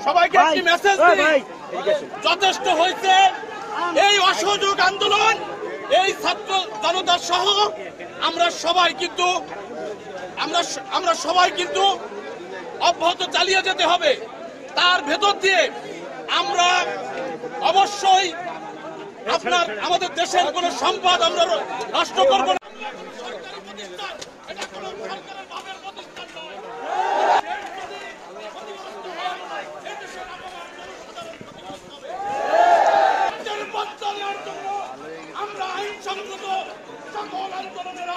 সবাইকে একটি মেসেজ দিই, যথেষ্ট হয়েছে। এই অসহযোগ আন্দোলন, এই ছাত্র জনতা সহ আমরা সবাই কিন্তু অব্যাহত চালিয়ে যেতে হবে। তার ভেতর দিয়ে আমরা অবশ্যই আমাদের দেশের কোন সম্পদ আমরা নষ্ট করব না। আমরা আইনসঙ্গত সকল আন্দোলনের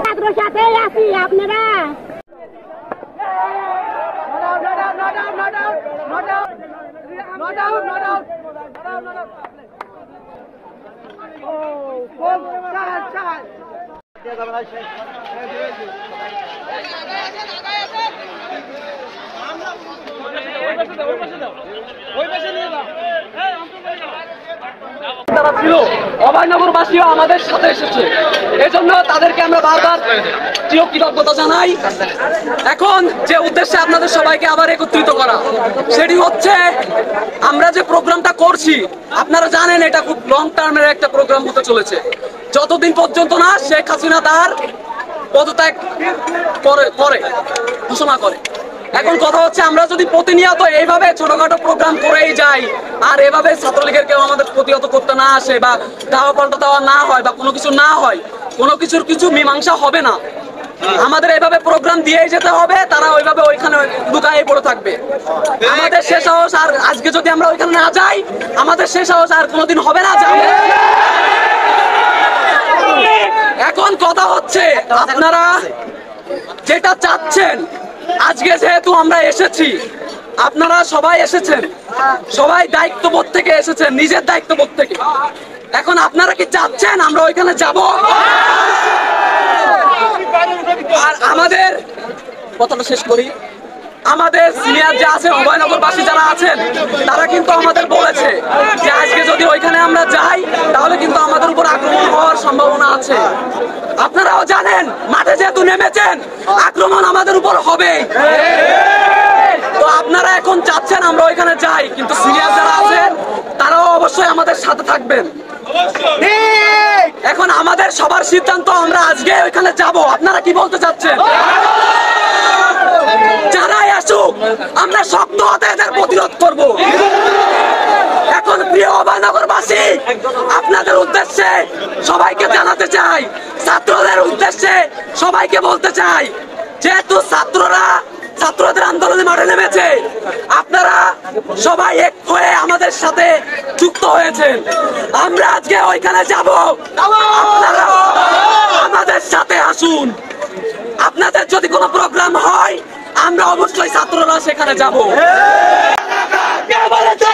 ছাত্রের সাথে আছি আপনারা। যারা ছিল অভয়নগরবাসীও আমাদের সাথে এসেছে, এজন্য তাদেরকে আমরা বারবার কৃতজ্ঞতা জানাই। এখন যে উদ্দেশ্যে আপনাদের সবাইকে আবার একত্রিত করা, সেটি হচ্ছে আমরা যে প্রোগ্রামটা করছি, আপনারা জানেন এটা খুব লং টার্মের একটা প্রোগ্রাম হতে চলেছে। যতদিন পর্যন্ত না শেখ হাসিনা তার পদত্যাগ করে ঘোষণা করে। এখন কথা হচ্ছে, আমরা যদি প্রতিনিয়ত এইভাবে ছোটখাটো প্রোগ্রাম করেই যাই আর এভাবে ছাত্রলীগের কেউ আমাদের প্রতিহত করতে না আসে বা দাওয়া পাল্টা দেওয়া না হয় বা কোনো কিছু না হয়, কোনো কিছুর কিছু মীমাংসা হবে না। আমাদের এইভাবে প্রোগ্রাম দিয়েই যেতে হবে, তারা ওইভাবে ওইখানে লুকায়ে পড়ে থাকবে। আমাদের শেষ সাহস আর আজকে যদি আমরা ওইখানে না যাই, আমাদের শেষ সাহস আর কোনোদিন হবে না। এখন কথা হচ্ছে, আপনারা যেটা চাচ্ছেন, আজকে যেহেতু আমরা এসেছি, আপনারা সবাই এসেছেন, সবাই দায়িত্ববোধ থেকে এসেছেন, নিজের দায়িত্ববোধ থেকে। এখন আপনারা কি চাচ্ছেন আমরা ওইখানে যাব? আর আমাদের কথাটা শেষ করি, আমাদের সিনিয়র যে আছে, অভয়নগরবাসী যারা আছেন, তারা কিন্তু আমাদের বলেছে যে আজকে যদি ওইখানে আমরা যাই তাহলে কিন্তু আমাদের উপর আক্রমণ হওয়ার সম্ভাবনা আছে। আপনারাও জানেন, মাঠে যেহেতু নেমেছেন, আক্রমণ আমাদের উপর হবে। তো আপনারা এখন চাচ্ছেন আমরা ওইখানে যাই, কিন্তু সিনিয়র যারা আছেন তারাও অবশ্যই আমাদের সাথে থাকবেন। এখন আমাদের সবার সিদ্ধান্ত, আমরা আজকে ওইখানে যাব। আপনারা কি বলতে চাচ্ছেন? যারাই আসুক, আমরা শক্ত হাতে এদের প্রতিরোধ করব। এখন প্রিয় অভয়নগরবাসী, আপনাদের উদ্দেশ্যে সবাইকে জানাতে চাই, ছাত্রদের উদ্দেশ্যে সবাইকে বলতে চাই, যেহেতু ছাত্রদের আন্দোলনে মাঠে নেমেছে, আপনারা সবাই এক হয়ে আমাদের সাথে যুক্ত হয়েছেন। আমরা আজকে ওইখানে যাব, আপনারা আমাদের সাথে আসুন। আপনাদের যদি কোনো প্রোগ্রাম হয়, আমরা অবশ্যই ছাত্ররা সেখানে যাব। কে বলেছে?